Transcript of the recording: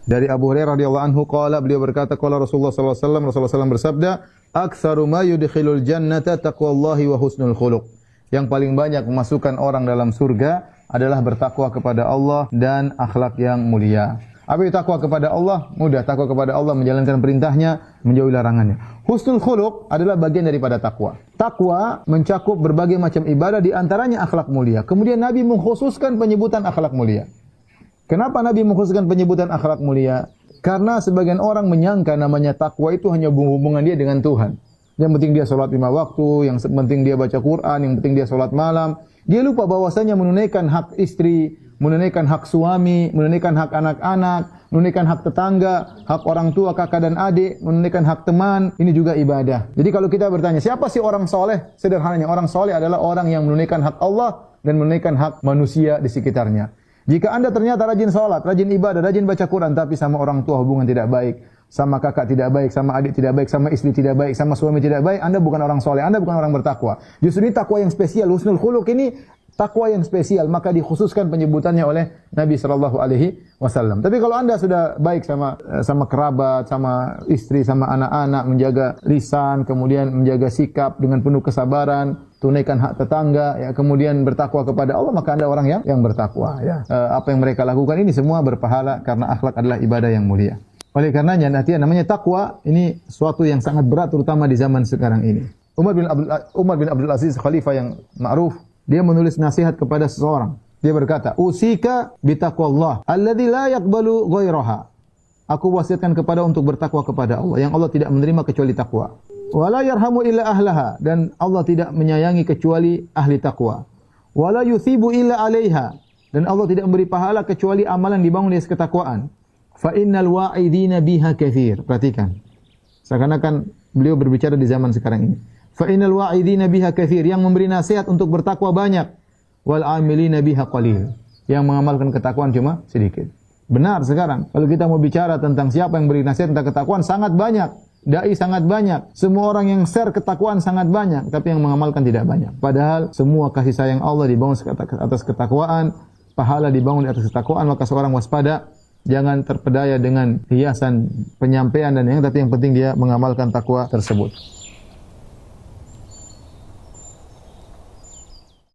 Dari Abu Hurairah radhiyallahu anhu qala, beliau berkata qala Rasulullah sallallahu alaihi wasallam, Rasulullah SAW bersabda, "Aktsaru ma yudkhilul jannata taqwallahi wa husnul khuluq." Yang paling banyak memasukkan orang dalam surga adalah bertakwa kepada Allah dan akhlak yang mulia. Apa itu takwa kepada Allah? Mudah, takwa kepada Allah menjalankan perintahnya, menjauhi larangannya. Husnul khuluq adalah bagian daripada takwa. Takwa mencakup berbagai macam ibadah, di antaranya akhlak mulia. Kemudian Nabi mengkhususkan penyebutan akhlak mulia. Kenapa Nabi mengkhususkan penyebutan akhlak mulia? Karena sebagian orang menyangka namanya takwa itu hanya hubungan dia dengan Tuhan. Yang penting dia sholat 5 waktu, yang penting dia baca Quran, yang penting dia sholat malam. Dia lupa bahwasanya menunaikan hak istri, menunaikan hak suami, menunaikan hak anak-anak, menunaikan hak tetangga, hak orang tua, kakak dan adik, menunaikan hak teman, ini juga ibadah. Jadi kalau kita bertanya, siapa sih orang soleh? Sederhananya, orang soleh adalah orang yang menunaikan hak Allah dan menunaikan hak manusia di sekitarnya. Jika Anda ternyata rajin sholat, rajin ibadah, rajin baca Quran, tapi sama orang tua hubungan tidak baik, sama kakak tidak baik, sama adik tidak baik, sama istri tidak baik, sama suami tidak baik, Anda bukan orang soleh, Anda bukan orang bertakwa. Justru ini takwa yang spesial, husnul khuluq ini takwa yang spesial, maka dikhususkan penyebutannya oleh Nabi sallallahu alaihi wasallam. Tapi kalau Anda sudah baik sama kerabat, sama istri, sama anak-anak, menjaga lisan, kemudian menjaga sikap dengan penuh kesabaran, tunaikan hak tetangga, ya, kemudian bertakwa kepada Allah, maka Anda orang yang bertakwa, ya. Apa yang mereka lakukan ini semua berpahala karena akhlak adalah ibadah yang mulia. Oleh karenanya nanti namanya takwa ini suatu yang sangat berat terutama di zaman sekarang ini. Umar bin Abdul Aziz, khalifah yang ma'ruf, dia menulis nasihat kepada seseorang. Dia berkata, "Usika bitaqwallah alladzi la yaqbalu ghairaha." Aku wasiatkan kepada untuk bertakwa kepada Allah yang Allah tidak menerima kecuali takwa. Wa la yarhamu illa ahlaha, dan Allah tidak menyayangi kecuali ahli takwa. Wa la yuthibu illa 'alaiha, dan Allah tidak memberi pahala kecuali amalan dibangun di atas ketakwaan. Fa innal wa'idina biha katsir. Perhatikan. Seakan-akan beliau berbicara di zaman sekarang ini. Fa innal wa'idina biha katsir, yang memberi nasihat untuk bertakwa banyak. Wal 'amilina biha qalil, yang mengamalkan ketakwaan cuma sedikit. Benar sekarang. Kalau kita mau bicara tentang siapa yang beri nasihat tentang ketakwaan, sangat banyak. Dai sangat banyak. Semua orang yang share ketakwaan sangat banyak, tapi yang mengamalkan tidak banyak. Padahal semua kasih sayang Allah dibangun atas ketakwaan, pahala dibangun di atas ketakwaan, maka seorang waspada, jangan terpedaya dengan hiasan penyampaian dan yang, tapi yang penting dia mengamalkan takwa tersebut.